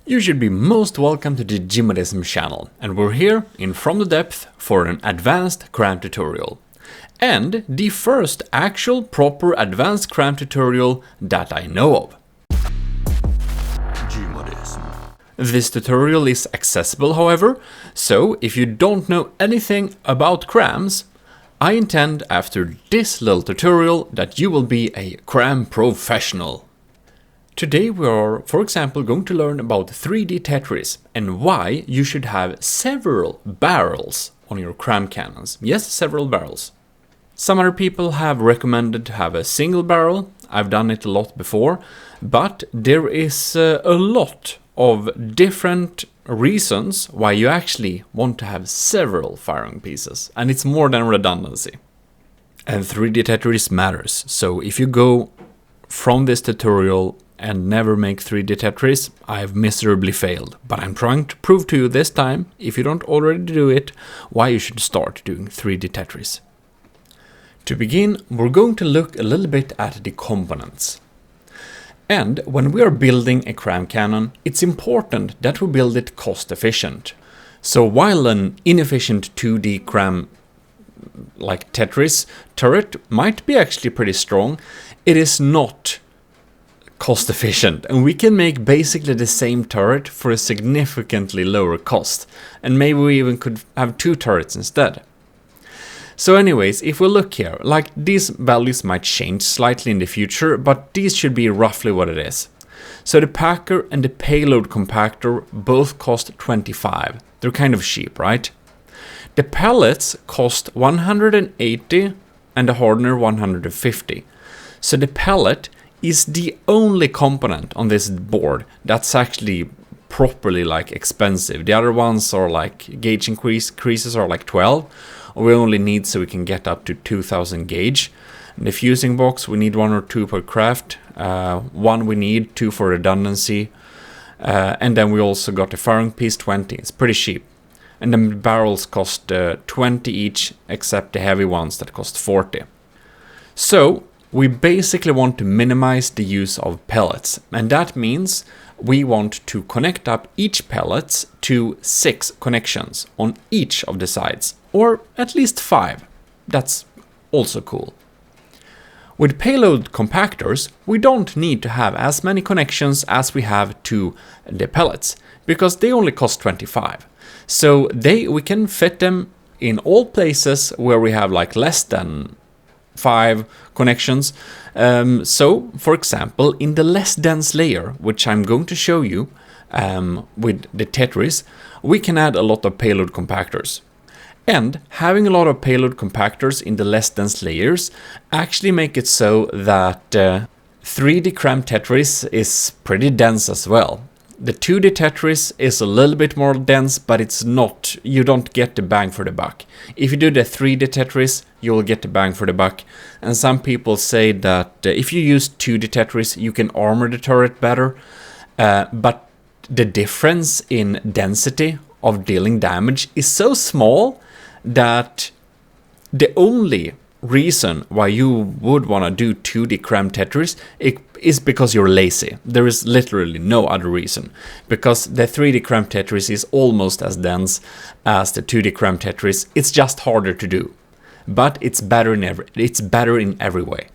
You should be most welcome to the Gmodism channel, and we're here in From the Depth for an advanced CRAM tutorial. And the first actual proper advanced CRAM tutorial that I know of. Gmodism. This tutorial is accessible, however, so if you don't know anything about CRAMs, I intend after this little tutorial that you will be a CRAM professional. Today we are, for example, going to learn about 3D-Tetris and why you should have several barrels on your CRAM cannons. Yes, several barrels. Some other people have recommended to have a single barrel. I've done it a lot before, but there is a lot of different reasons why you actually want to have several firing pieces, and it's more than redundancy. And 3D-Tetris matters, so if you go from this tutorial and never make 3D Tetris, I've miserably failed. But I'm trying to prove to you this time, if you don't already do it, why you should start doing 3D Tetris. To begin, we're going to look a little bit at the components. And when we are building a CRAM cannon, it's important that we build it cost efficient. So while an inefficient 2D CRAM like Tetris turret might be actually pretty strong, it is not cost efficient, and we can make basically the same turret for a significantly lower cost, and maybe we even could have two turrets instead. So anyways, if we look here, like these values might change slightly in the future, but these should be roughly what it is. So the packer and the payload compactor both cost 25. They're kind of cheap, right? The pellets cost 180 and the hardener 150. So the pellet is the only component on this board that's actually properly like expensive. The other ones are like gauge increases are like 12. We only need so we can get up to 2000 gauge. In the fusing box we need 1 or 2 per craft. One we need, 2 for redundancy. And then we also got the firing piece 20. It's pretty cheap. And the barrels cost 20 each, except the heavy ones that cost 40. So we basically want to minimize the use of pellets, and that means we want to connect up each pellets to 6 connections on each of the sides, or at least 5. That's also cool. With payload compactors, we don't need to have as many connections as we have to the pellets, because they only cost 25. So we can fit them in all places where we have like less than 5 connections. So, for example, in the less dense layer, which I'm going to show you with the Tetris, we can add a lot of payload compactors. And having a lot of payload compactors in the less dense layers actually make it so that 3D CRAM Tetris is pretty dense as well. The 2D Tetris is a little bit more dense, but it's not, you don't get the bang for the buck. If you do the 3D Tetris, you will get the bang for the buck. And some people say that if you use 2D Tetris, you can armor the turret better. But the difference in density of dealing damage is so small that the only reason why you would want to do 2D CRAM Tetris is because you're lazy. There is literally no other reason, because the 3D CRAM Tetris is almost as dense as the 2D CRAM Tetris. It's just harder to do, but it's better in every way.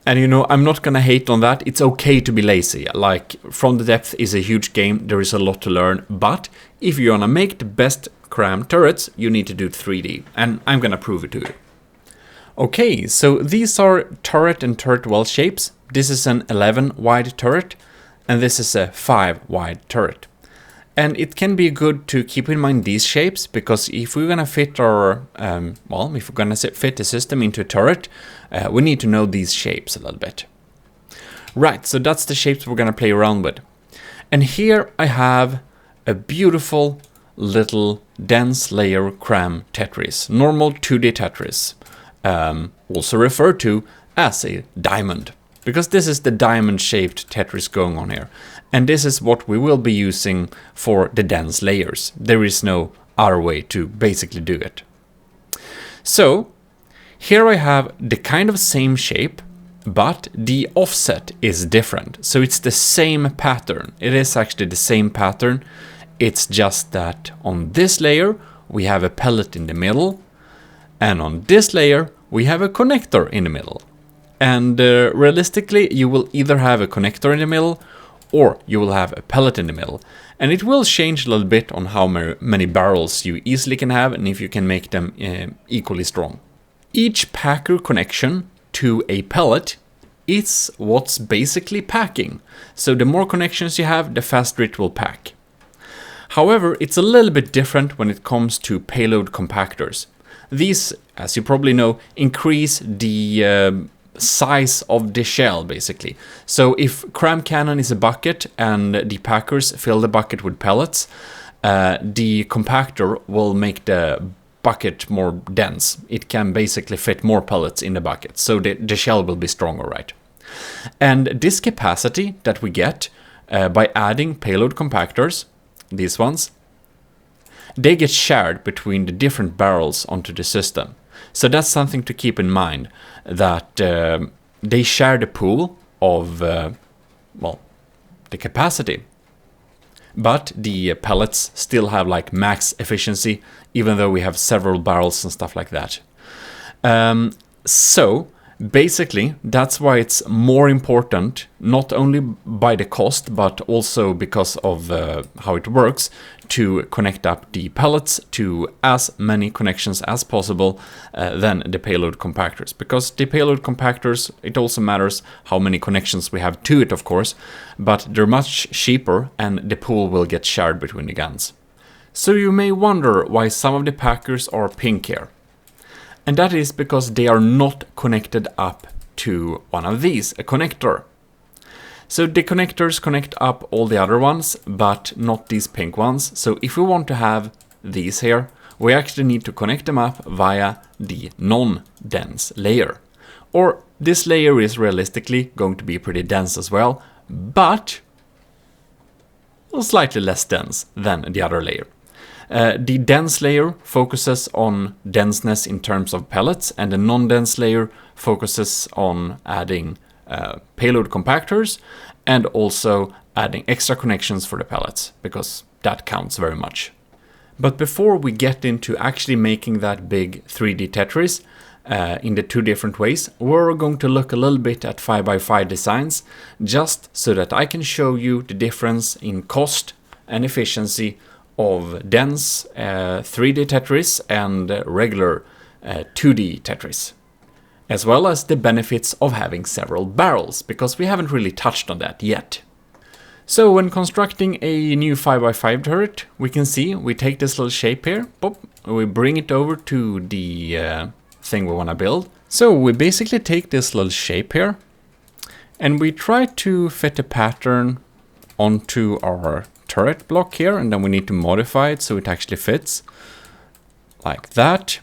And you know, I'm not gonna hate on that. It's okay to be lazy. Like, From the Depth is a huge game, there is a lot to learn, but if you wanna make the best CRAM turrets, you need to do 3D, and I'm gonna prove it to you. Okay, so these are turret and turret well shapes. This is an 11 wide turret, and this is a 5 wide turret. And it can be good to keep in mind these shapes, because if we're gonna fit our, if we're gonna fit the system into a turret, we need to know these shapes a little bit. Right, so that's the shapes we're gonna play around with. And here I have a beautiful little dense layer CRAM Tetris, normal 2D Tetris. Also referred to as a diamond, because this is the diamond-shaped Tetris going on here. And this is what we will be using for the dense layers. There is no other way to basically do it. So, here I have the kind of same shape, but the offset is different. So it's the same pattern. It is actually the same pattern. It's just that on this layer, we have a pellet in the middle, and on this layer, we have a connector in the middle. And realistically, you will either have a connector in the middle, or you will have a pellet in the middle. And it will change a little bit on how many barrels you easily can have, and if you can make them equally strong. Each packer connection to a pellet is what's basically packing. So the more connections you have, the faster it will pack. However, it's a little bit different when it comes to payload compactors. These, as you probably know, increase the size of the shell, basically. So if CRAM cannon is a bucket and the packers fill the bucket with pellets, the compactor will make the bucket more dense. It can basically fit more pellets in the bucket, so the shell will be stronger, right? And this capacity that we get by adding payload compactors, these ones, they get shared between the different barrels onto the system. So that's something to keep in mind, that they share the pool of, well, the capacity. But the pellets still have like max efficiency, even though we have several barrels and stuff like that. So basically, that's why it's more important, not only by the cost, but also because of how it works, to connect up the pellets to as many connections as possible than the payload compactors. Because the payload compactors, it also matters how many connections we have to it, of course, but they're much cheaper and the pool will get shared between the guns. So you may wonder why some of the packers are pink here. And that is because they are not connected up to one of these, a connector. So the connectors connect up all the other ones, but not these pink ones. So if we want to have these here, we actually need to connect them up via the non-dense layer. Or this layer is realistically going to be pretty dense as well, but slightly less dense than the other layer. The dense layer focuses on denseness in terms of pellets, and the non-dense layer focuses on adding payload compactors and also adding extra connections for the pellets, because that counts very much. But before we get into actually making that big 3D Tetris in the two different ways, we're going to look a little bit at 5x5 designs, just so that I can show you the difference in cost and efficiency of dense 3D Tetris and regular 2D Tetris, as well as the benefits of having several barrels, because we haven't really touched on that yet. So when constructing a new 5x5 turret, we can see we take this little shape here, boop, we bring it over to the thing we want to build. So we basically take this little shape here and we try to fit a pattern onto our turret block here, and then we need to modify it so it actually fits like that.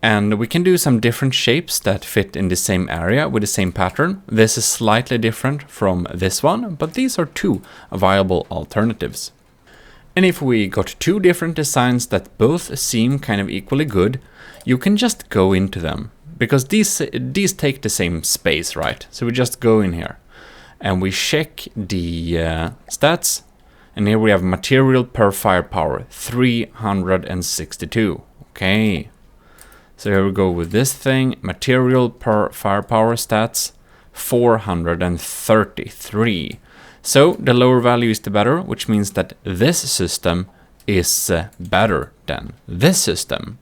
And we can do some different shapes that fit in the same area with the same pattern. This is slightly different from this one, but these are two viable alternatives. And if we got two different designs that both seem kind of equally good, you can just go into them, because these take the same space, right? So we just go in here and we check the stats, and here we have material per firepower 362. Okay. So here we go with this thing, material per firepower stats, 433. So the lower value is the better, which means that this system is better than this system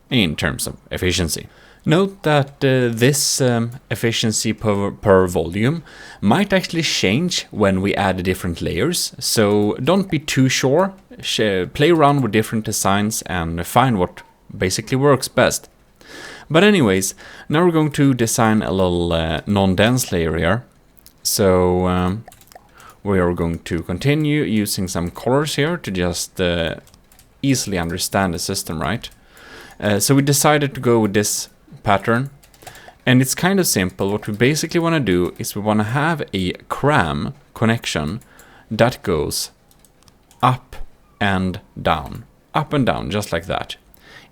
in terms of efficiency. Note that this efficiency per volume might actually change when we add different layers, so don't be too sure. Play around with different designs and find what basically works best. But anyways, now we're going to design a little non-dense layer here. So we are going to continue using some colors here to just easily understand the system, right? So we decided to go with this pattern, and it's kind of simple. What we basically want to do is we want to have a CRAM connection that goes up and down, just like that.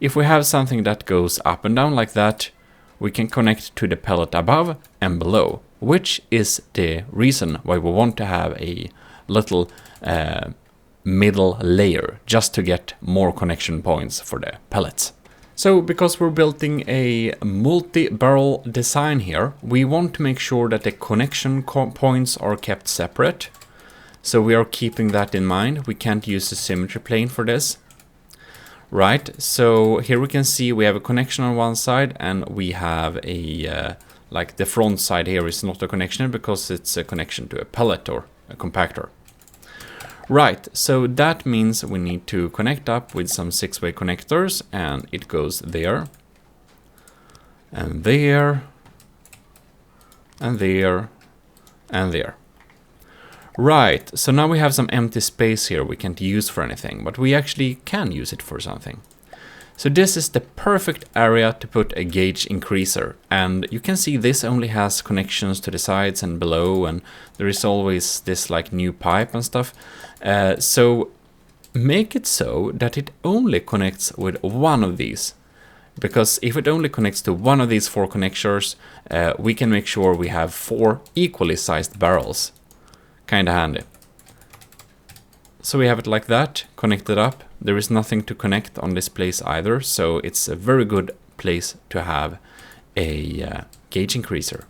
If we have something that goes up and down like that, we can connect to the pellet above and below, which is the reason why we want to have a little middle layer, just to get more connection points for the pellets. So because we're building a multi-barrel design here, we want to make sure that the connection points are kept separate. So we are keeping that in mind. We can't use the symmetry plane for this. Right, so here we can see we have a connection on one side, and we have a, like the front side here is not a connection because it's a connection to a pellet or a compactor. Right, so that means we need to connect up with some 6-way connectors, and it goes there, and there, and there, and there. Right, so now we have some empty space here we can't use for anything, but we actually can use it for something. So this is the perfect area to put a gauge increaser, and you can see this only has connections to the sides and below, and there is always this like new pipe and stuff. So make it so that it only connects with one of these, because if it only connects to one of these 4 connectors, we can make sure we have 4 equally sized barrels. Kinda handy. So we have it like that, connected up. There is nothing to connect on this place either, so it's a very good place to have a gauge increaser.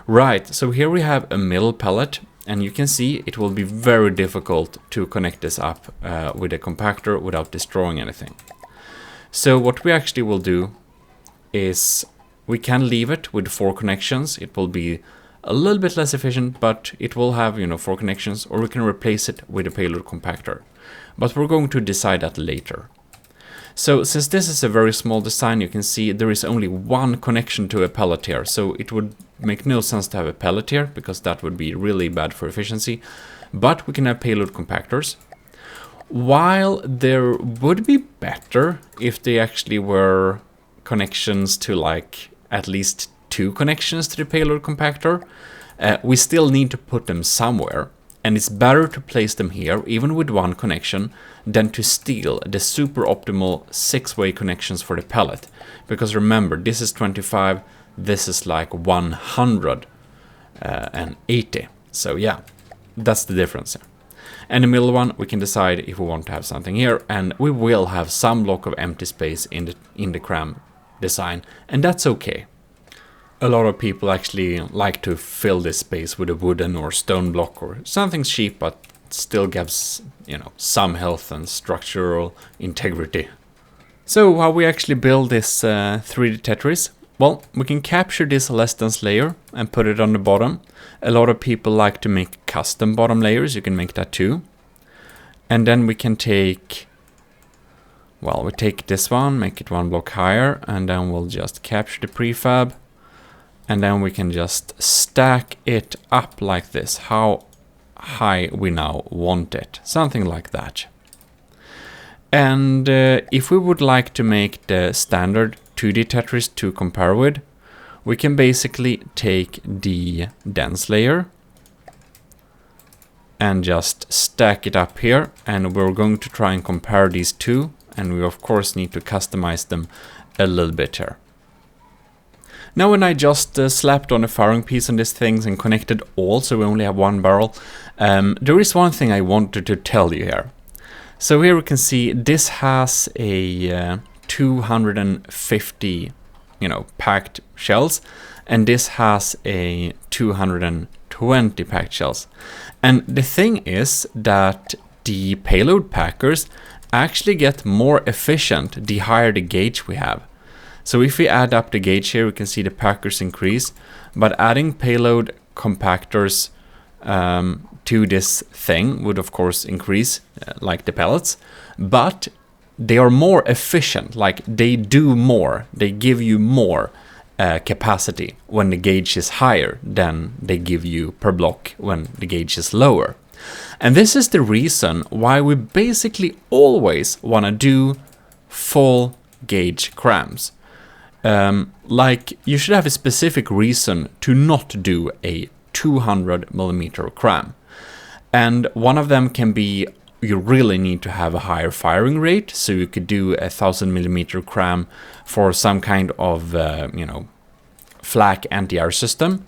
Right, so here we have a middle pellet, and you can see it will be very difficult to connect this up with a compactor without destroying anything. So what we actually will do is we can leave it with 4 connections. It will be a little bit less efficient, but it will have, 4 connections, or we can replace it with a payload compactor. But we're going to decide that later. So since this is a very small design, you can see there is only 1 connection to a pellet here. So it would make no sense to have a pellet here, because that would be really bad for efficiency. But we can have payload compactors. While there would be better if they actually were connections to like at least 2 connections to the payload compactor, we still need to put them somewhere, and it's better to place them here even with 1 connection than to steal the super optimal 6-way connections for the pellet, because remember, this is 25, this is like 180, so yeah, that's the difference here. And the middle one, we can decide if we want to have something here, and we will have some block of empty space in the CRAM design, and that's okay. A lot of people actually like to fill this space with a wooden or stone block or something cheap, but still gives, some health and structural integrity. So how we actually build this 3D Tetris? Well, we can capture this less dense layer and put it on the bottom. A lot of people like to make custom bottom layers. You can make that too. And then we can take, well, we take this one, make it 1 block higher, and then we'll just capture the prefab. And then we can just stack it up like this, how high we now want it, something like that. And if we would like to make the standard 2D Tetris to compare with, we can basically take the dense layer and just stack it up here, and we're going to try and compare these two, and we of course need to customize them a little bit here. Now when I just slapped on a firing piece on these things and connected all, so we only have 1 barrel, there is one thing I wanted to tell you here. So here we can see this has a 250, packed shells, and this has a 220 packed shells. And the thing is that the payload packers actually get more efficient the higher the gauge we have. So if we add up the gauge here, we can see the packers increase, but adding payload compactors to this thing would of course increase like the pellets, but they are more efficient, like they do more, they give you more capacity when the gauge is higher than they give you per block when the gauge is lower. And this is the reason why we basically always want to do full gauge crams. Like you should have a specific reason to not do a 200mm cram, and one of them can be you really need to have a higher firing rate, so you could do 1000mm cram for some kind of flak anti-air system.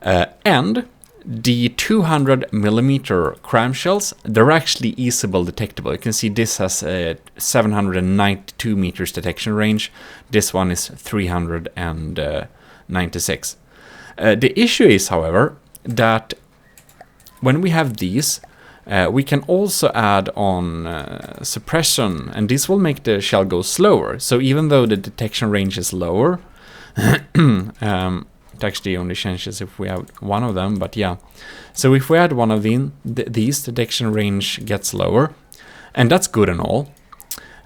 And the 200mm cram shells, they're actually easily detectable. You can see this has a 792 meters detection range. This one is 396. The issue is, however, that when we have these, we can also add on suppression, and this will make the shell go slower. So even though the detection range is lower, it actually only changes if we have one of them, but yeah. So if we add one of these, detection range gets lower, and that's good and all.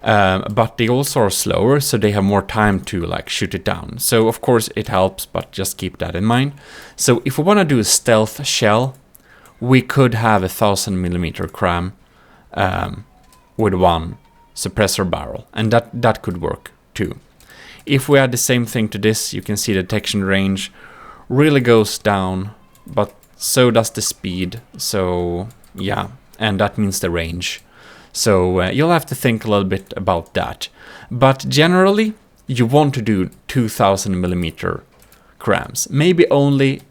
But they also are slower, so they have more time to like shoot it down. So of course it helps, but just keep that in mind. So if we want to do a stealth shell, we could have 1000mm cram with one suppressor barrel, and that could work too. If we add the same thing to this, you can see the detection range really goes down, but so does the speed. So yeah, and that means the range. So you'll have to think a little bit about that. But generally, you want to do 2000mm crams. Maybe only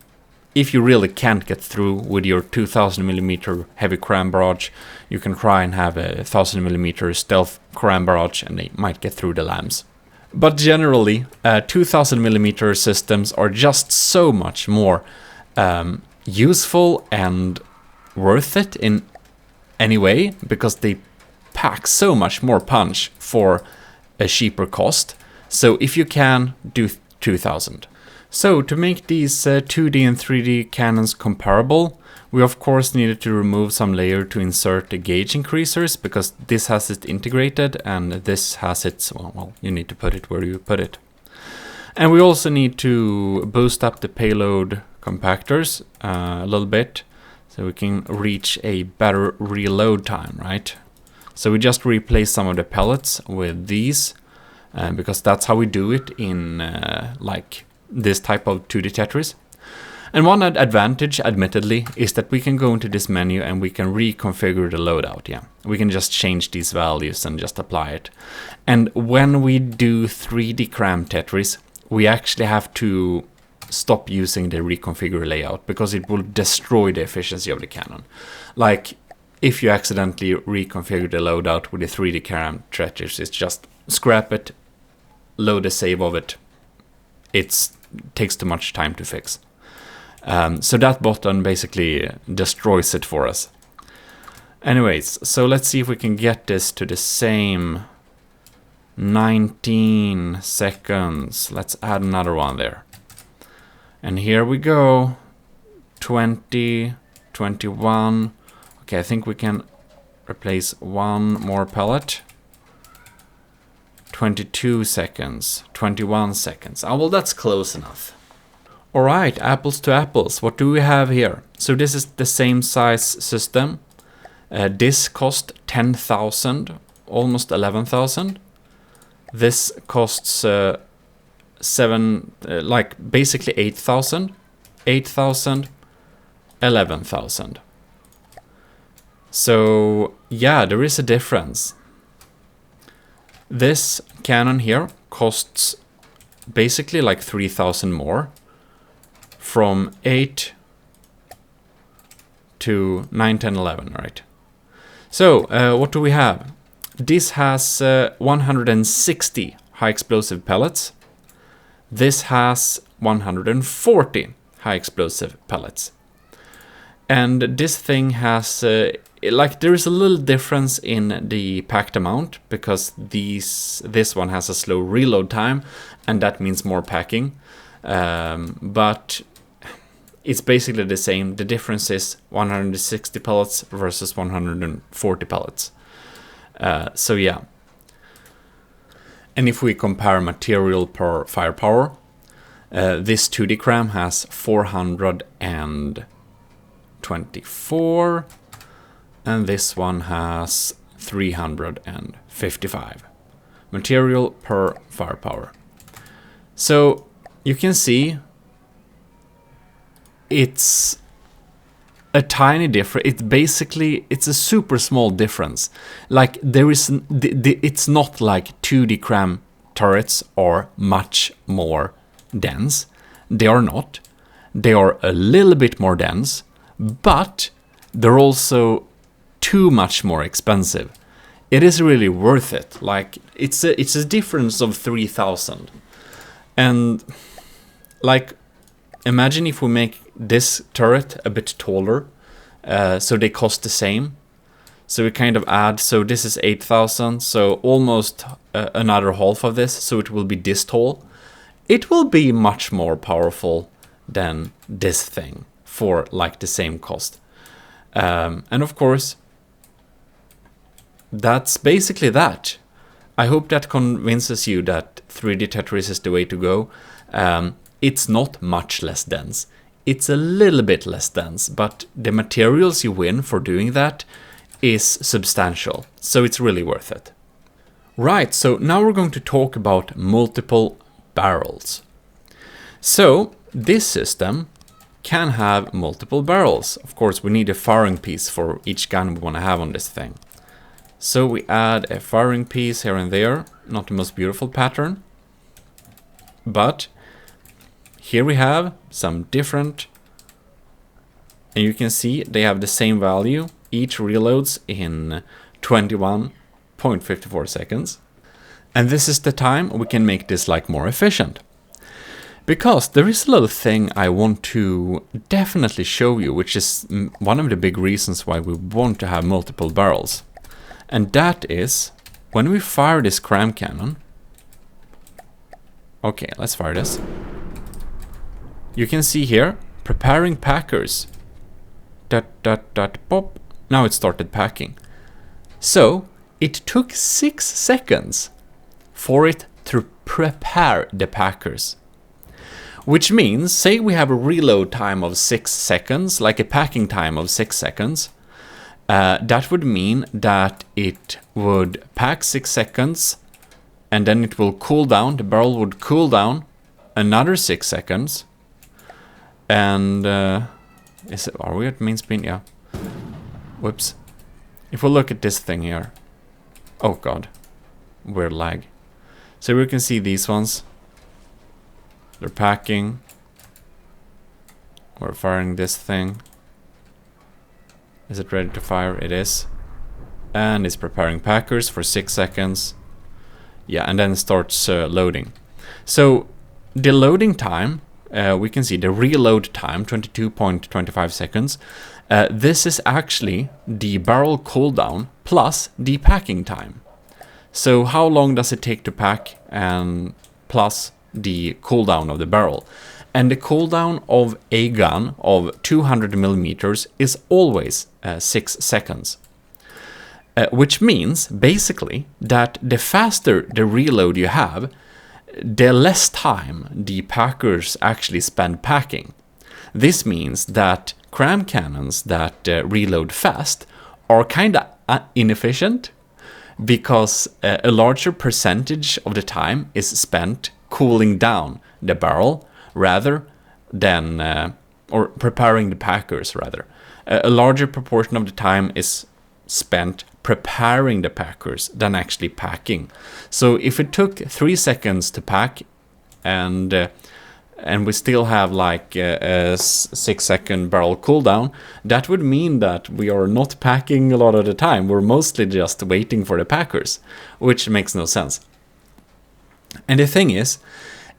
if you really can't get through with your 2000mm heavy cram barrage, you can try and have a 1000mm stealth cram barrage, and they might get through the lambs. But generally, 2000mm systems are just so much more useful and worth it in any way, because they pack so much more punch for a cheaper cost. So if you can, do 2000. So to make these 2D and 3D cannons comparable, we of course needed to remove some layer to insert the gauge increasers, because this has it integrated and this has its, well, you need to put it where you put it. And we also need to boost up the payload compactors a little bit, so we can reach a better reload time, right? So we just replace some of the pellets with these, because that's how we do it in like this type of 2D Tetris. And one advantage, admittedly, is that we can go into this menu and we can reconfigure the loadout. Yeah, we can just change these values and just apply it. And when we do 3D CRAM Tetris, we actually have to stop using the reconfigure layout, because it will destroy the efficiency of the cannon. Like, if you accidentally reconfigure the loadout with the 3D CRAM Tetris, it's just scrap it, load a save of it. It takes too much time to fix. So that button basically destroys it for us. Anyways, so let's see if we can get this to the same 19 seconds. Let's add another one there. And here we go. 20, 21. Okay, I think we can replace one more pellet. 22 seconds, 21 seconds. Oh, well, that's close enough. All right, apples to apples. What do we have here? So this is the same size system. This cost 10,000, almost 11,000. This costs basically 8,000, 8,000, 11,000. So yeah, there is a difference. This cannon here costs basically like 3,000 more, from 8 to 9, 10, 11, right? So what do we have? This has 160 high explosive pellets. This has 140 high explosive pellets. And this thing has, there is a little difference in the packed amount, because this one has a slow reload time, and that means more packing. But it's basically the same. The difference is 160 pellets versus 140 pellets. So yeah. And if we compare material per firepower, this 2D cram has 424, and this one has 355 material per firepower. So you can see it's a tiny difference. It's a super small difference. Like it's not like 2D CRAM turrets are much more dense. They are not. They are a little bit more dense, but they're also too much more expensive. It is really worth it. Like it's a difference of 3,000. And like imagine if we make this turret a bit taller, so they cost the same. So we kind of add, so this is 8,000, so almost another half of this, so it will be this tall. It will be much more powerful than this thing for like the same cost. And of course, that's basically that. I hope that convinces you that 3D Tetris is the way to go. It's not much less dense. It's a little bit less dense, but the materials you win for doing that is substantial. So it's really worth it. Right, so now we're going to talk about multiple barrels. So this system can have multiple barrels. Of course, we need a firing piece for each gun we want to have on this thing. So we add a firing piece here and there. Not the most beautiful pattern, but here we have some different, and you can see they have the same value. Each reloads in 21.54 seconds. And this is the time we can make this like more efficient. Because there is a little thing I want to definitely show you, which is one of the big reasons why we want to have multiple barrels. And that is when we fire this CRAM cannon. Okay, let's fire this. You can see here, preparing packers. Pop. Now it started packing. So it took 6 seconds for it to prepare the packers. Which means, say we have a reload time of 6 seconds, like a packing time of 6 seconds. That would mean that it would pack 6 seconds and then it will cool down. The barrel would cool down another 6 seconds. And are we at main speed? Yeah. Whoops. If we look at this thing here. Oh god. Weird lag. So we can see these ones. They're packing. We're firing this thing. Is it ready to fire? It is. And it's preparing packers for 6 seconds. Yeah, and then it starts loading. So the loading time, we can see the reload time, 22.25 seconds. This is actually the barrel cooldown plus the packing time. So how long does it take to pack, and plus the cooldown of the barrel. And the cooldown of a gun of 200 millimeters is always 6 seconds. Which means, basically, that the faster the reload you have, the less time the packers actually spend packing. This means that CRAM cannons that reload fast are kind of inefficient, because a larger percentage of the time is spent cooling down the barrel rather than, or preparing the packers rather. A larger proportion of the time is spent preparing the packers than actually packing. So if it took 3 seconds to pack and we still have like a 6 second barrel cooldown, that would mean that we are not packing a lot of the time. We're mostly just waiting for the packers, which makes no sense. And the thing is,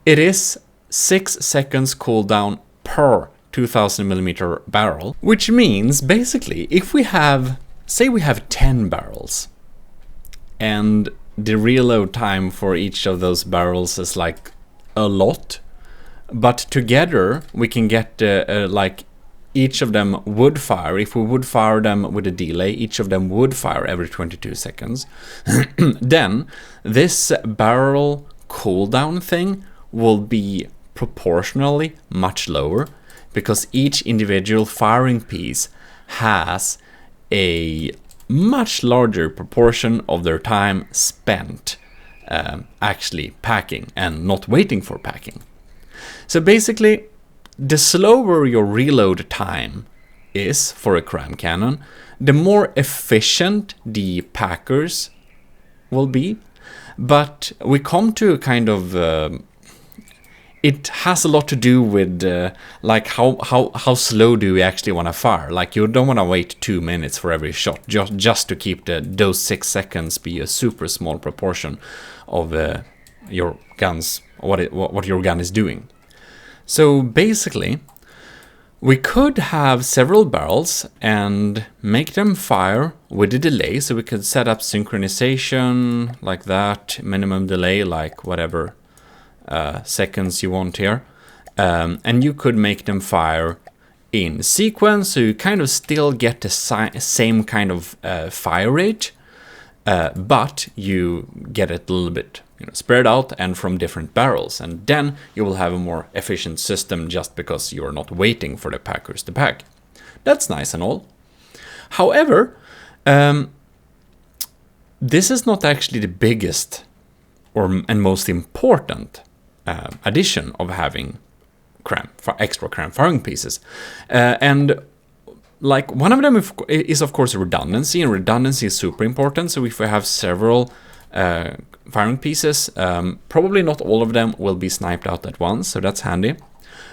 it is 6 seconds cooldown per 2000 millimeter barrel, which means basically if we have, say we have 10 barrels and the reload time for each of those barrels is like a lot, but together we can get like each of them would fire. If we would fire them with a delay, each of them would fire every 22 seconds. Then this barrel cooldown thing will be proportionally much lower, because each individual firing piece has a much larger proportion of their time spent actually packing and not waiting for packing. So basically, the slower your reload time is for a cram cannon, the more efficient the packers will be. But we come to a kind of it has a lot to do with like how slow do we actually want to fire. Like, you don't want to wait 2 minutes for every shot, just to keep those 6 seconds be a super small proportion of your guns, what your gun is doing. So basically, we could have several barrels and make them fire with a delay, so we could set up synchronization like that, minimum delay like whatever seconds you want here, and you could make them fire in sequence, so you kind of still get the same kind of fire rate, but you get it a little bit spread out and from different barrels, and then you will have a more efficient system just because you're not waiting for the packers to pack. That's nice and all. However, this is not actually the biggest and most important addition of having extra cram firing pieces, and like one of them is of course redundancy, and redundancy is super important. So if we have several firing pieces, probably not all of them will be sniped out at once, so that's handy.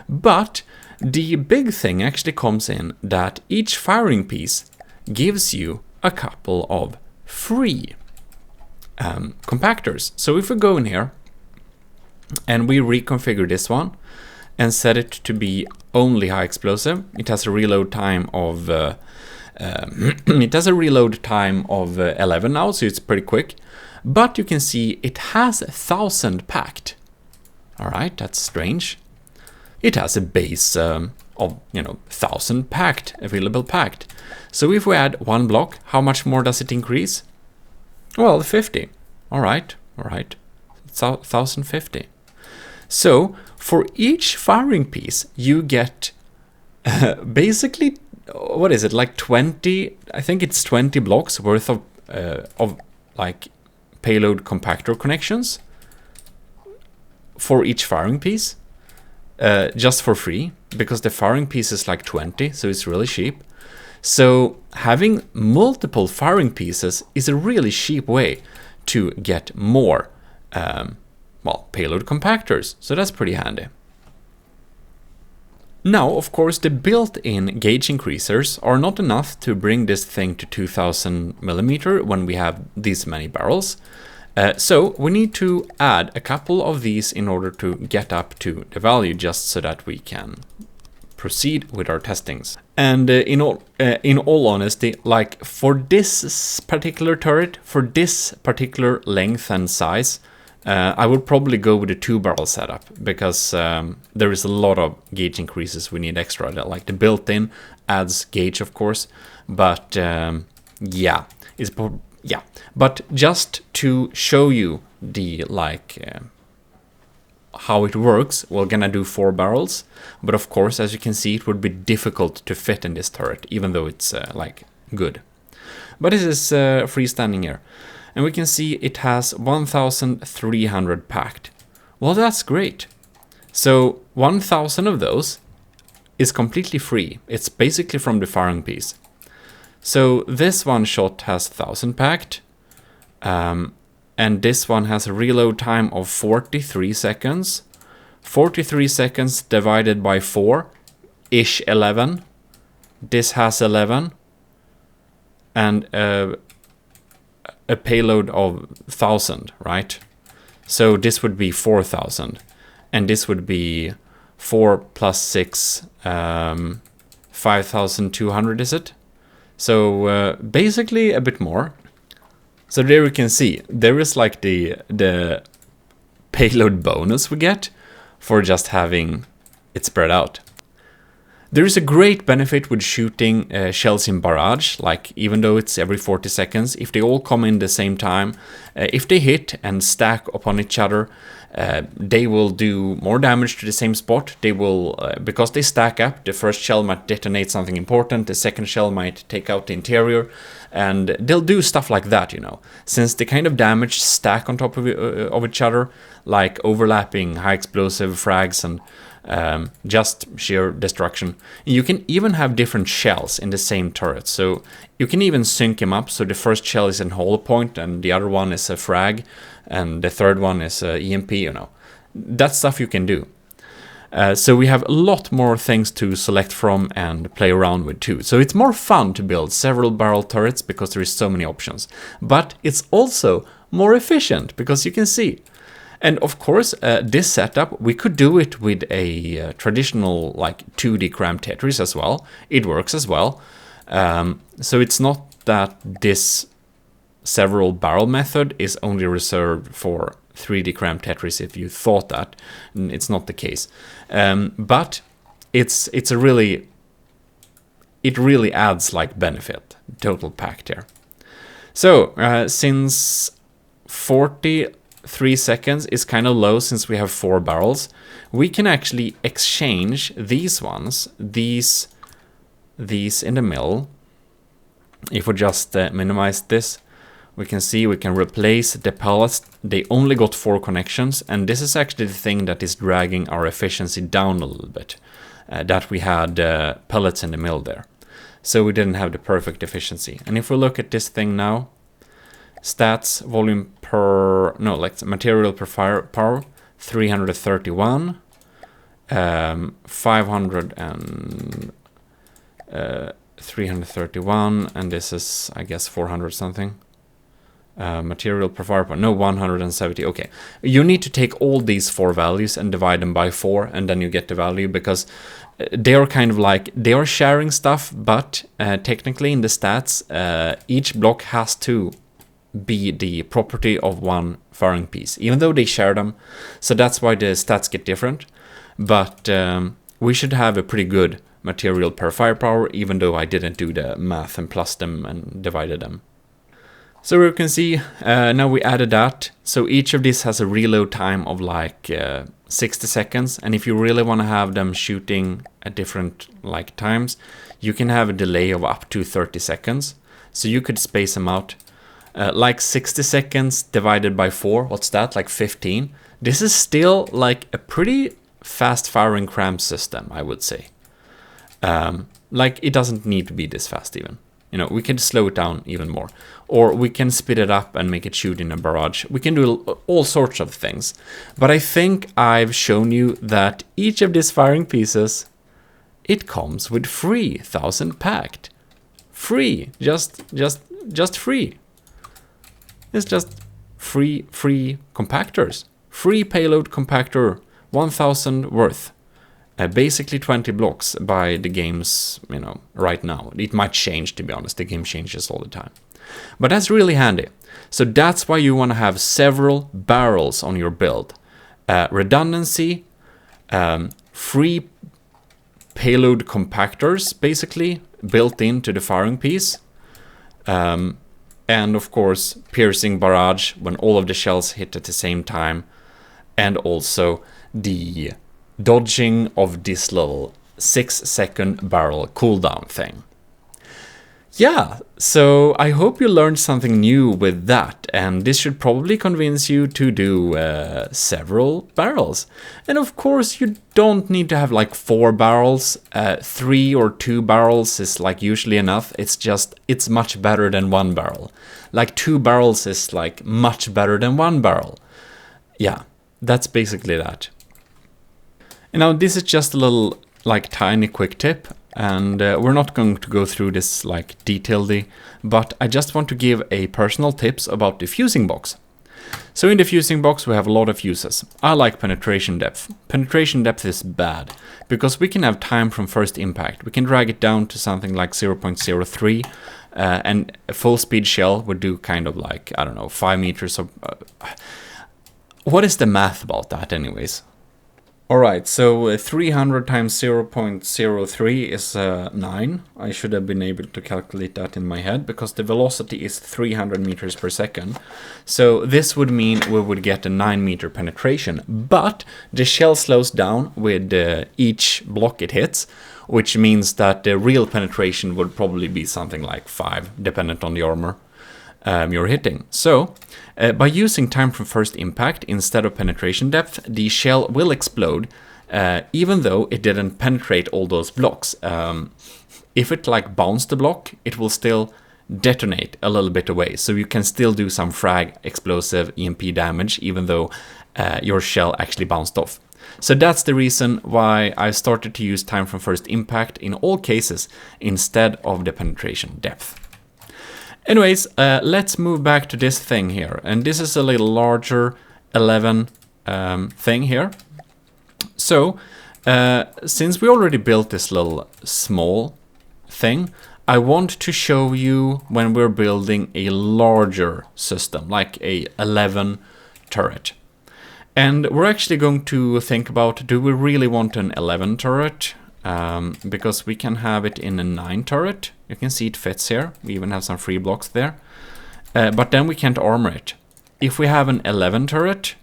But the big thing actually comes in that each firing piece gives you a couple of free compactors. So if we go in here and we reconfigure this one and set it to be only high explosive, it has a reload time of 11 now, so it's pretty quick. But you can see it has 1000 packed. All right, that's strange. It has a base of 1000 packed, available packed. So if we add 1 block, how much more does it increase? Well, 50. All right. It's 1050. So for each firing piece, you get basically, what is it, like 20? I think it's 20 blocks worth of like payload compactor connections for each firing piece, just for free, because the firing piece is like 20, so it's really cheap. So having multiple firing pieces is a really cheap way to get more payload compactors, so that's pretty handy. Now, of course, the built-in gauge increasers are not enough to bring this thing to 2000mm when we have these many barrels. So we need to add a couple of these in order to get up to the value, just so that we can proceed with our testings. And in all honesty, like for this particular turret, for this particular length and size, I would probably go with a 2-barrel setup, because there is a lot of gauge increases we need extra. Like the built-in adds gauge, of course, but But just to show you the how it works, we're gonna do 4 barrels. But of course, as you can see, it would be difficult to fit in this turret, even though it's good. But this is freestanding here. And we can see it has 1300 packed. Well, that's great. So 1000 of those is completely free. It's basically from the firing piece. So this one shot has 1000 packed. And this one has a reload time of 43 seconds. 43 seconds divided by 4-ish 11. This has 11. And a payload of 1000, right? So this would be 4000, and this would be 4 plus 6, 5200, is it? So basically a bit more. So there you can see there is like the payload bonus we get for just having it spread out. There is a great benefit with shooting shells in barrage, like even though it's every 40 seconds, if they all come in the same time, if they hit and stack upon each other, they will do more damage to the same spot. They will, because they stack up, the first shell might detonate something important, the second shell might take out the interior, and they'll do stuff like that, Since the kind of damage stack on top of each other, like overlapping high explosive frags and just sheer destruction. You can even have different shells in the same turret, so you can even sync them up, so the first shell is an hollow point and the other one is a frag and the third one is a EMP, you know. That stuff you can do. So we have a lot more things to select from and play around with too. So it's more fun to build several barrel turrets because there is so many options. But it's also more efficient because you can see. And of course, this setup, we could do it with a traditional like 2D CRAM Tetris as well. It works as well. So it's not that this several barrel method is only reserved for 3D CRAM Tetris. If you thought that, it's not the case. But it really adds like benefit, total pack here. So since 43 seconds is kind of low since we have 4 barrels, we can actually exchange these ones, these in the middle. If we just minimize this, we can see we can replace the pellets. They only got 4 connections, and this is actually the thing that is dragging our efficiency down a little bit, that we had pellets in the middle there. So we didn't have the perfect efficiency. And if we look at this thing now, stats, volume per, no, like material per power, 331, 500 and 331, and this is, I guess, 400 something. Material per firepower, no, 170. Okay, you need to take all these 4 values and divide them by 4, and then you get the value, because they are kind of like, they are sharing stuff, but technically in the stats, each block has to be the property of one firing piece, even though they share them. So that's why the stats get different. But we should have a pretty good material per firepower, even though I didn't do the math and plus them and divided them. So you can see now we added that. So each of these has a reload time of like 60 seconds. And if you really want to have them shooting at different like times, you can have a delay of up to 30 seconds. So you could space them out. Like 60 seconds divided by 4, what's that? Like 15. This is still like a pretty fast firing cram system, I would say. Like it doesn't need to be this fast even. You know, we can slow it down even more. Or we can speed it up and make it shoot in a barrage. We can do all sorts of things. But I think I've shown you that each of these firing pieces, it comes with free 1000 packed. Free. Just free. It's just free compactors. Free payload compactor, 1000 worth. Basically 20 blocks by the games, you know, right now. It might change, to be honest. The game changes all the time. But that's really handy. So that's why you want to have several barrels on your build. Redundancy, free payload compactors, basically, built into the firing piece. And of course, piercing barrage when all of the shells hit at the same time. And also the dodging of this little 6-second barrel cooldown thing. Yeah, so I hope you learned something new with that, and this should probably convince you to do several barrels. And of course, you don't need to have like 4 barrels. 3 or 2 barrels is like usually enough. It's much better than 1 barrel. Like 2 barrels is like much better than 1 barrel. Yeah, that's basically that. And now this is just a little like tiny quick tip, and we're not going to go through this like detailedly, but I just want to give a personal tips about the fusing box. So in the fusing box we have a lot of uses. I like penetration depth. Penetration depth is bad because we can have time from first impact. We can drag it down to something like 0.03, and a full speed shell would do kind of like, I don't know, 5 meters of... what is the math about that anyways? Alright, so 300 times 0.03 is 9. I should have been able to calculate that in my head, because the velocity is 300 meters per second. So this would mean we would get a 9 meter penetration, but the shell slows down with each block it hits, which means that the real penetration would probably be something like 5, dependent on the armor you're hitting. So by using time from first impact instead of penetration depth, the shell will explode even though it didn't penetrate all those blocks. If it like bounced the block, it will still detonate a little bit away, so you can still do some frag, explosive, EMP damage, even though your shell actually bounced off. So that's the reason why I started to use time from first impact in all cases instead of the penetration depth. Anyways, let's move back to this thing here, and this is a little larger 11 thing here. So since we already built this little small thing, I want to show you when we're building a larger system, like a 11 turret. And we're actually going to think about, do we really want an 11 turret? Because we can have it in a 9 turret. You can see it fits here. We even have some free blocks there. But then we can't armor it. If we have an 11 turret,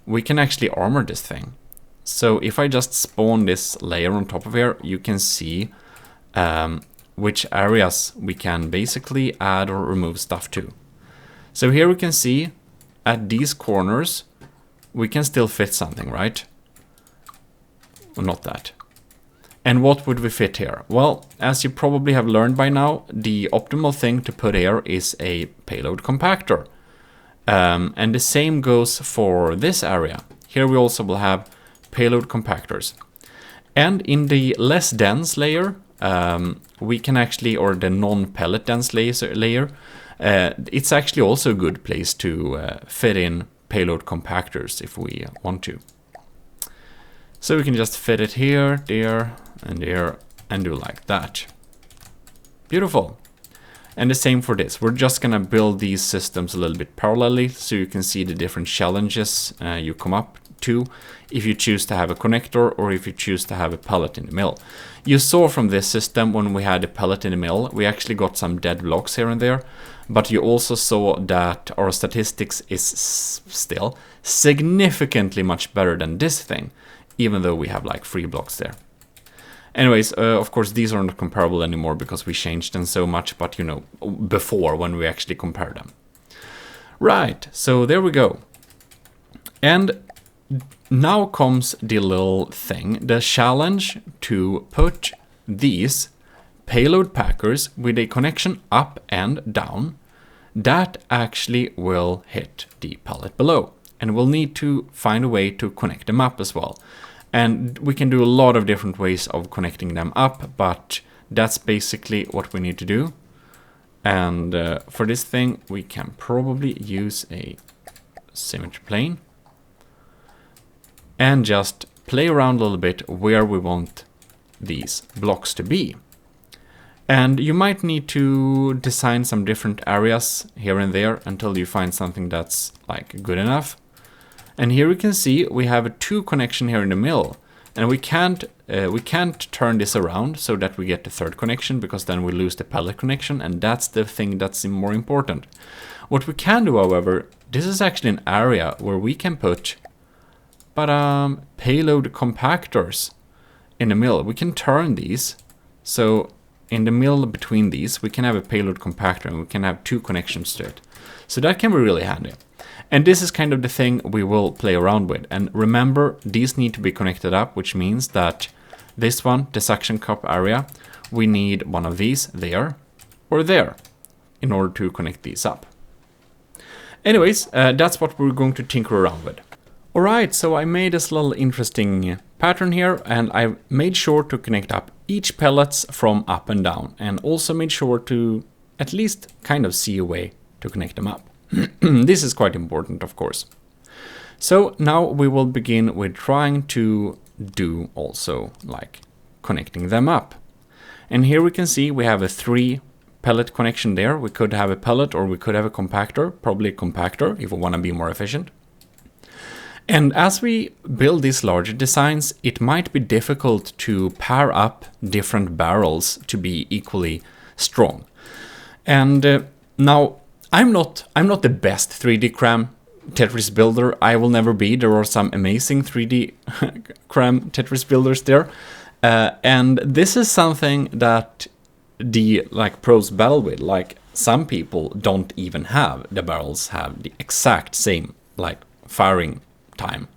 we can actually armor this thing. So if I just spawn this layer on top of here, you can see which areas we can basically add or remove stuff to. So here we can see at these corners we can still fit something, right? Well, not that. And what would we fit here? Well, as you probably have learned by now, the optimal thing to put here is a payload compactor. And the same goes for this area. Here we also will have payload compactors. And in the less dense layer, we can actually, or the non-pellet dense layer, it's actually also a good place to fit in payload compactors if we want to. So we can just fit it here, there, and do like that. Beautiful. And the same for this. We're just gonna build these systems a little bit parallelly so you can see the different challenges you come up to if you choose to have a connector or if you choose to have a pellet in the middle. You saw from this system when we had a pellet in the middle, we actually got some dead blocks here and there, but you also saw that our statistics is still significantly much better than this thing, even though we have like 3 blocks there. Anyways, of course these are not comparable anymore because we changed them so much, but you know, before when we actually compare them. Right, so there we go. And now comes the little thing, the challenge to put these payload packers with a connection up and down that actually will hit the pellet below. And we'll need to find a way to connect them up as well. And we can do a lot of different ways of connecting them up, but that's basically what we need to do. And for this thing, we can probably use a symmetry plane and just play around a little bit where we want these blocks to be. And you might need to design some different areas here and there until you find something that's like good enough. And here we can see we have a 2 connection here in the middle, and we can't turn this around so that we get the 3rd connection, because then we lose the pellet connection, and that's the thing that's more important. What we can do, however, this is actually an area where we can put payload compactors in the middle. We can turn these, so in the middle between these we can have a payload compactor and we can have 2 connections to it. So that can be really handy. And this is kind of the thing we will play around with. And remember, these need to be connected up, which means that this one, the suction cup area, we need one of these there or there in order to connect these up. Anyways, that's what we're going to tinker around with. Alright, so I made this little interesting pattern here, and I made sure to connect up each pellets from up and down, and also made sure to at least kind of see a way to connect them up. This is quite important, of course. So now we will begin with trying to do also like connecting them up. And here we can see we have a 3 pellet connection there. We could have a pellet or we could have a compactor, probably a compactor if we want to be more efficient. And as we build these larger designs, it might be difficult to pair up different barrels to be equally strong. And now I'm not the best 3D CRAM Tetris builder. I will never be. There are some amazing 3D CRAM Tetris builders there. And this is something that the pros battle with. Like some people don't even have the barrels have the exact same firing time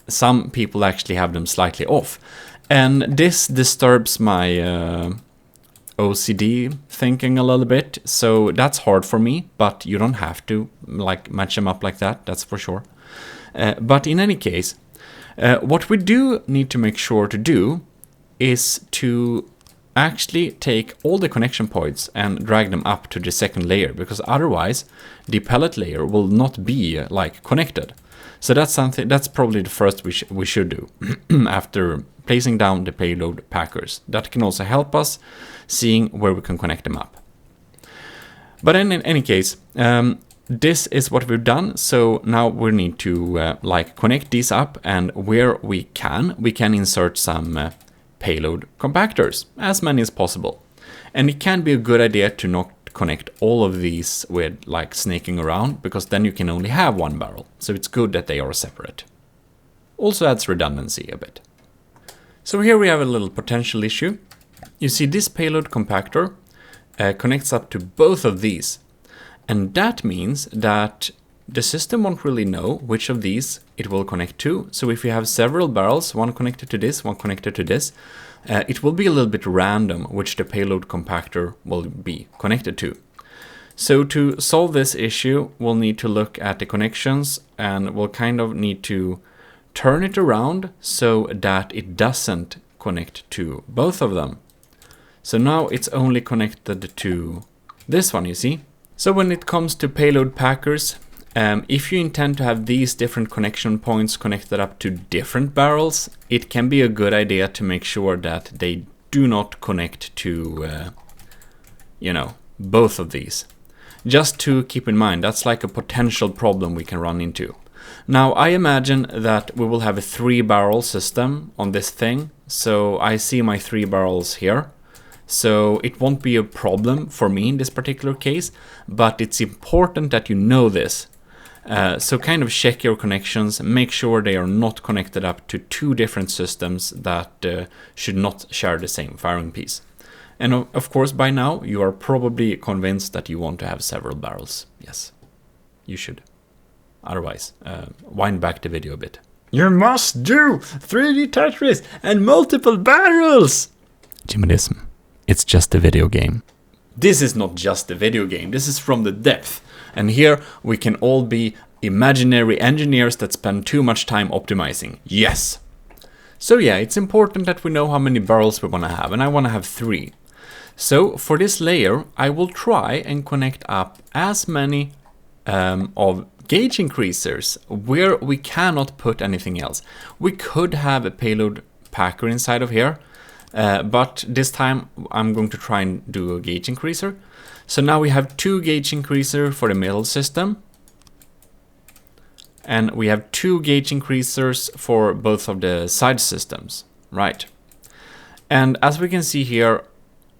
Some people actually have them slightly off. And this disturbs my OCD thinking a little bit, so that's hard for me, but you don't have to like match them up like that, that's for sure. But in any case, what we do need to make sure to do is to actually take all the connection points and drag them up to the second layer, because otherwise the pellet layer will not be like connected. So that's probably the first we should do after placing down the payload packers. That can also help us seeing where we can connect them up. But in any case, this is what we've done. So now we need to like connect these up, and where we can insert some payload compactors, as many as possible. And it can be a good idea to not connect all of these with like snaking around, because then you can only have one barrel. So it's good that they are separate. Also adds redundancy a bit. So here we have a little potential issue. You see this payload compactor connects up to both of these. And that means that the system won't really know which of these it will connect to. So if you have several barrels, one connected to this, one connected to this, it will be a little bit random which the payload compactor will be connected to. So to solve this issue, we'll need to look at the connections, and we'll kind of need to turn it around so that it doesn't connect to both of them. So now it's only connected to this one, you see. So when it comes to payload packers, if you intend to have these different connection points connected up to different barrels, it can be a good idea to make sure that they do not connect to, both of these. Just to keep in mind, that's like a potential problem we can run into. Now, I imagine that we will have a 3-barrel system on this thing. So I see my 3 barrels here. So it won't be a problem for me in this particular case, but it's important that you know this. So kind of check your connections, make sure they are not connected up to 2 different systems that should not share the same firing piece. And of course, by now, you are probably convinced that you want to have several barrels. Yes, you should. Otherwise, wind back the video a bit. You must do 3D Tetris and multiple barrels! Jimmyism. It's just a video game. This is not just a video game, this is from the depth. And here we can all be imaginary engineers that spend too much time optimizing. Yes! So yeah, it's important that we know how many barrels we want to have, and I want to have 3. So for this layer, I will try and connect up as many of gauge increasers where we cannot put anything else. We could have a payload packer inside of here, but this time I'm going to try and do a gauge increaser. So now we have 2 gauge increaser for the middle system, and we have 2 gauge increasers for both of the side systems, right? And as we can see here,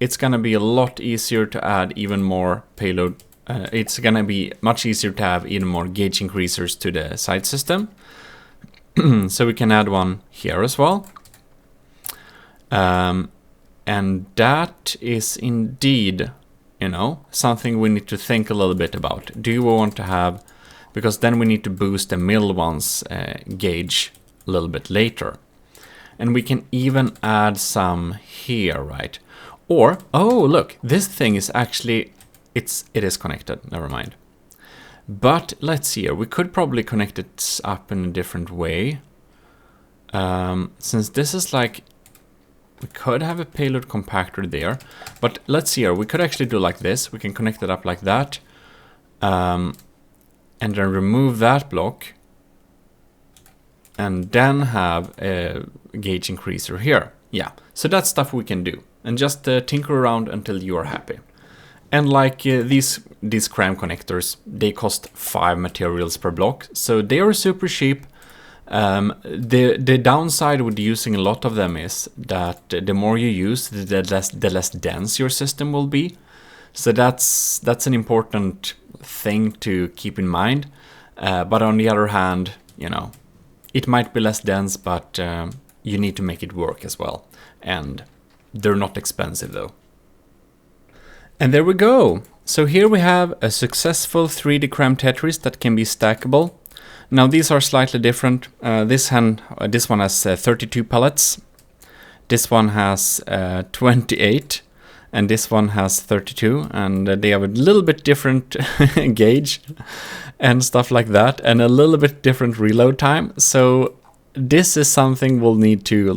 it's gonna be a lot easier to add even more payload. It's gonna be much easier to have even more gauge increasers to the side system. So we can add one here as well. And that is indeed, something we need to think a little bit about. Do you want to have, because then we need to boost the middle one's gauge a little bit later. And we can even add some here, right? Or, oh look, this thing is actually, it is connected, never mind. But let's see here, we could probably connect it up in a different way. Since this is like, we could have a payload compactor there, but let's see here, we could actually do like this. We can connect it up like that, and then remove that block, and then have a gauge increaser here. Yeah, so that's stuff we can do, and just tinker around until you are happy. And like these CRAM connectors, they cost 5 materials per block, so they are super cheap. The downside with using a lot of them is that the more you use, the less dense your system will be. So that's an important thing to keep in mind. But on the other hand, it might be less dense, but you need to make it work as well. And they're not expensive though. And there we go. So here we have a successful 3D CRAM Tetris that can be stackable. Now these are slightly different. This one has 32 pellets. This one has 28, and this one has 32, and they have a little bit different gauge and stuff like that, and a little bit different reload time. So this is something we'll need to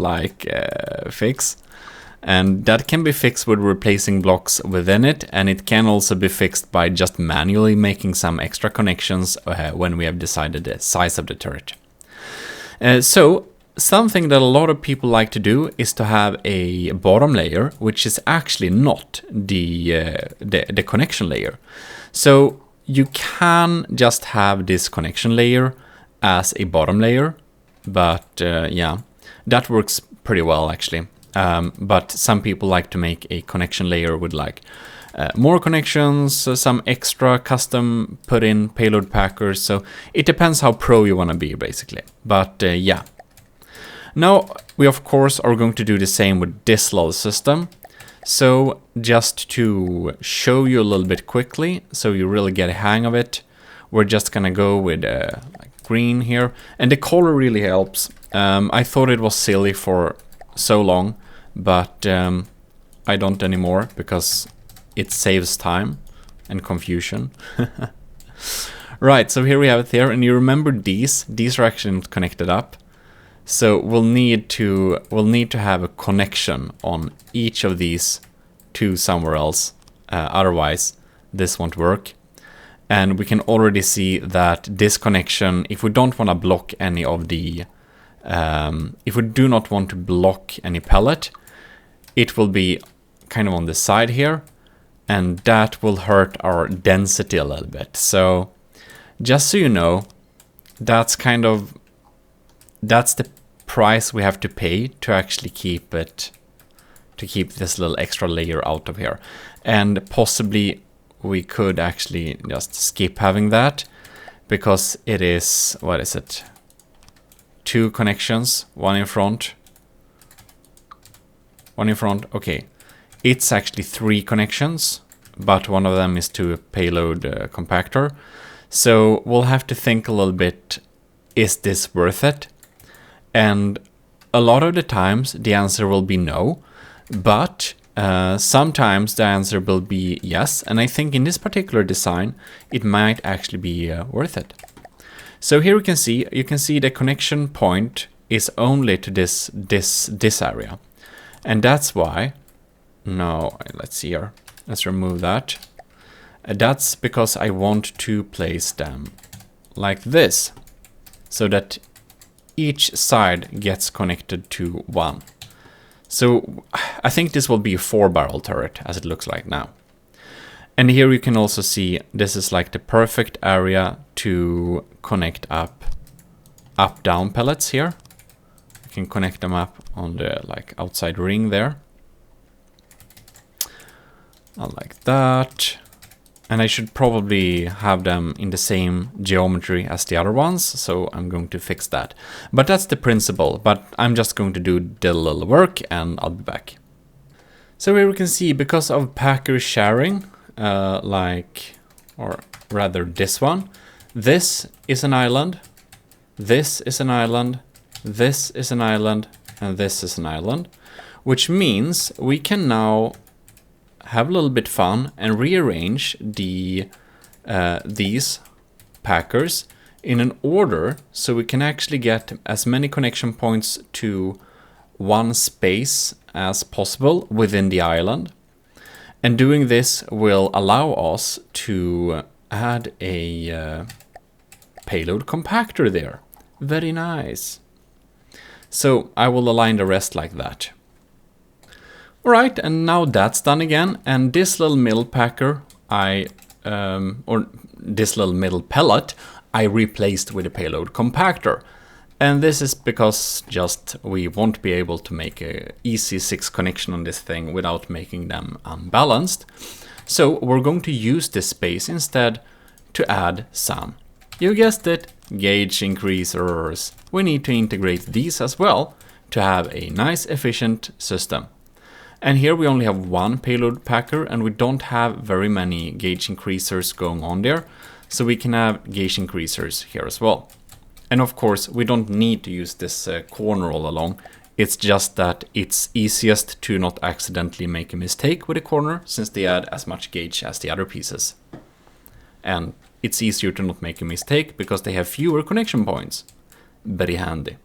fix, and that can be fixed with replacing blocks within it, and it can also be fixed by just manually making some extra connections when we have decided the size of the turret. So something that a lot of people like to do is to have a bottom layer, which is actually not the connection layer. So you can just have this connection layer as a bottom layer, but yeah, that works pretty well actually. But some people like to make a connection layer with more connections, some extra custom put in payload packers. So it depends how pro you want to be basically. But yeah. Now we of course are going to do the same with this little system. So just to show you a little bit quickly, so you really get a hang of it, we're just gonna go with green here, and the color really helps. I thought it was silly for so long, but I don't anymore because it saves time and confusion. Right, so here we have it here, and you remember these are actually not connected up. So we'll need to have a connection on each of these to somewhere else. Otherwise, this won't work. And we can already see that this connection, if we don't want to block any of the, if we do not want to block any pellet, it will be kind of on the side here, and that will hurt our density a little bit. So just so you know, that's the price we have to pay to actually keep this little extra layer out of here. And possibly we could actually just skip having that, because it is, what is it? 2 connections, one in front. Okay. It's actually 3 connections, but one of them is to a payload compactor. So we'll have to think a little bit, is this worth it? And a lot of the times the answer will be no, but sometimes the answer will be yes. And I think in this particular design, it might actually be worth it. So here you can see the connection point is only to this area. And that's why, no, let's see here, let's remove that. That's because I want to place them like this, so that each side gets connected to one. So I think this will be a 4-barrel turret as it looks like now. And here you can also see this is like the perfect area to connect up down pellets here. You can connect them up on the outside ring there. Like that. And I should probably have them in the same geometry as the other ones, so I'm going to fix that. But that's the principle, but I'm just going to do the little work and I'll be back. So here we can see, because of packer sharing, or rather this one, this is an island, this is an island, this is an island, and this is an island, which means we can now have a little bit fun and rearrange these packers in an order so we can actually get as many connection points to one space as possible within the island. And doing this will allow us to add a payload compactor there. Very nice. So I will align the rest like that. Alright, and now that's done again, and this little middle packer or this little middle pellet I replaced with a payload compactor. And this is because just we won't be able to make a easy 6 connection on this thing without making them unbalanced. So we're going to use this space instead to add some, you guessed it, gauge increasers. We need to integrate these as well to have a nice efficient system. And here we only have one payload packer, and we don't have very many gauge increasers going on there, so we can have gauge increasers here as well. And of course, we don't need to use this corner all along. It's just that it's easiest to not accidentally make a mistake with a corner, since they add as much gauge as the other pieces. And it's easier to not make a mistake because they have fewer connection points. Very handy.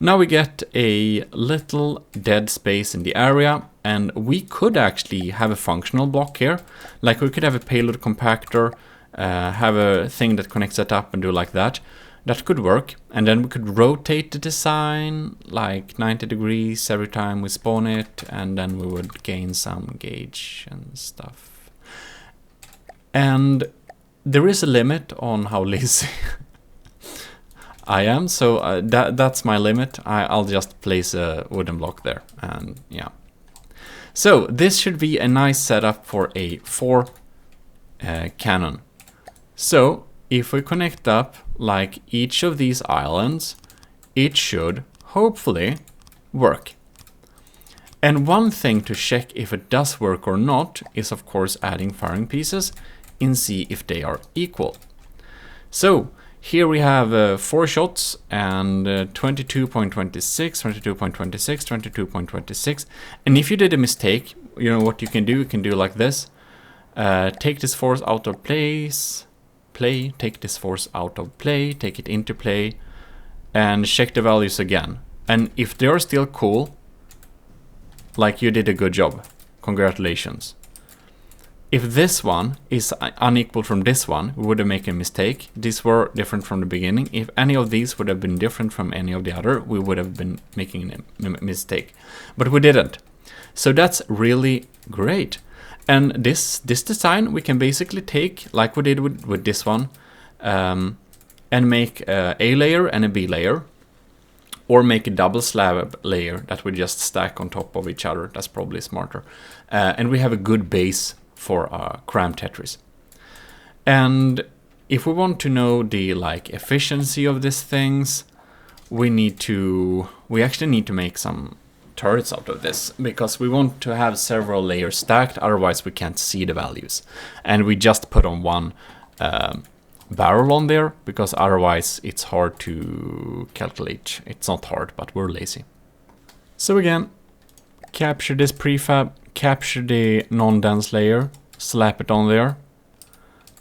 Now we get a little dead space in the area, and we could actually have a functional block here. Like we could have a payload compactor, have a thing that connects that up and do like that. That could work, and then we could rotate the design like 90 degrees every time we spawn it, and then we would gain some gauge and stuff. And there is a limit on how lazy I am, so that's my limit. I'll just place a wooden block there, and yeah. So this should be a nice setup for a 4 cannon. So if we connect up like each of these islands, it should hopefully work. And one thing to check if it does work or not is of course adding firing pieces and see if they are equal. So here we have 4 shots and 22.26, 22.26, 22.26. And if you did a mistake, you know what you can do? You can do like this. Take this force out of place. Take this force out of play, take it into play, and check the values again. And if they are still cool, like you did a good job, congratulations. If this one is unequal from this one, we would have made a mistake. These were different from the beginning. If any of these would have been different from any of the other, we would have been making a mistake. But we didn't. So that's really great. And this design we can basically take, like we did with this one, and make a layer and a B layer, or make a double slab layer that we just stack on top of each other. That's probably smarter. And we have a good base for CRAM Tetris. And if we want to know the efficiency of these things, we actually need to make some turrets out of this, because we want to have several layers stacked, otherwise we can't see the values. And we just put on one barrel on there, because otherwise it's hard to calculate. It's not hard, but we're lazy. So again, capture this prefab, capture the non-dense layer, slap it on there.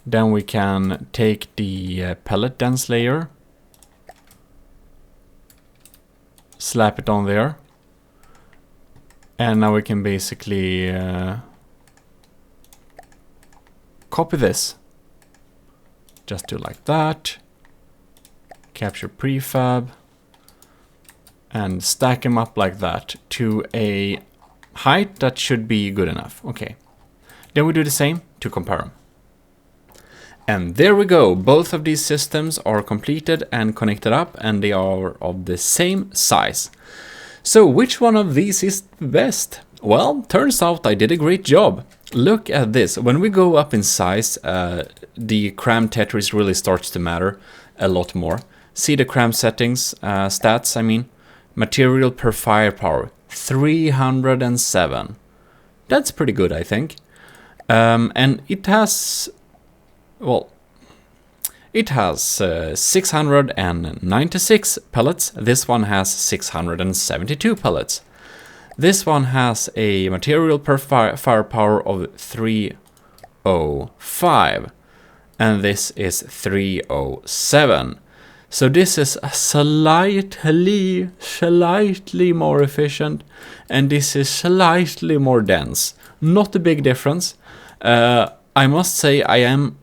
Then we can take the pellet dense layer, slap it on there. And now we can basically copy this. Just do like that. Capture prefab. And stack them up like that to a height that should be good enough. Okay. Then we do the same to compare them. And there we go. Both of these systems are completed and connected up, and they are of the same size. So which one of these is best? Well, turns out I did a great job. Look at this. When we go up in size, the CRAM Tetris really starts to matter a lot more. See the CRAM settings, stats, I mean. Material per firepower, 307. That's pretty good, I think. And it has, well, it has 696 pellets. This one has 672 pellets. This one has a material per firepower of 305. And this is 307. So this is slightly more efficient. And this is slightly more dense. Not a big difference. I must say I'm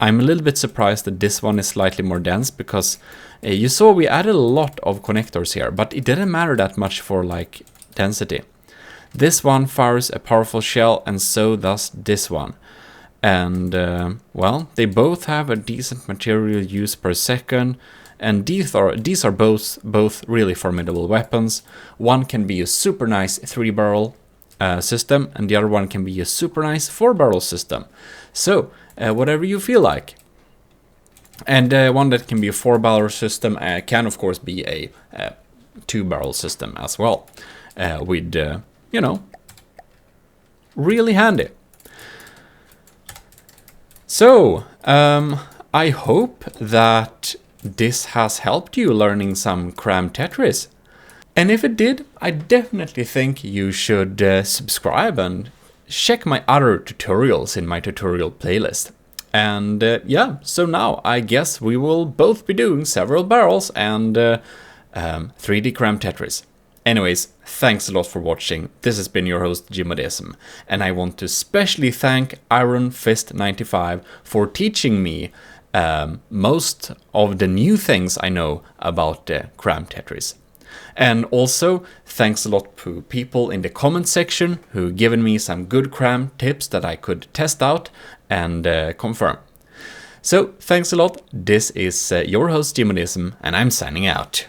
a little bit surprised that this one is slightly more dense, because you saw we added a lot of connectors here, but it didn't matter that much for density. This one fires a powerful shell, and so does this one. And well, they both have a decent material use per second, and these are both really formidable weapons. One can be a super nice 3-barrel system, and the other one can be a super nice 4-barrel system. So whatever you feel like. And one that can be a 4-barrel system can of course be a 2-barrel system as well, with you know, really handy. So I hope that this has helped you learning some CRAM Tetris. And if it did, I definitely think you should subscribe and check my other tutorials in my tutorial playlist. And yeah, so now I guess we will both be doing several barrels and 3D CRAM Tetris. Anyways, thanks a lot for watching. This has been your host, Jimodesm, and I want to specially thank Iron Fist 95 for teaching me most of the new things I know about CRAM Tetris. And also, thanks a lot to people in the comment section who given me some good CRAM tips that I could test out and confirm. So, thanks a lot. This is your host, Jimodesm, and I'm signing out.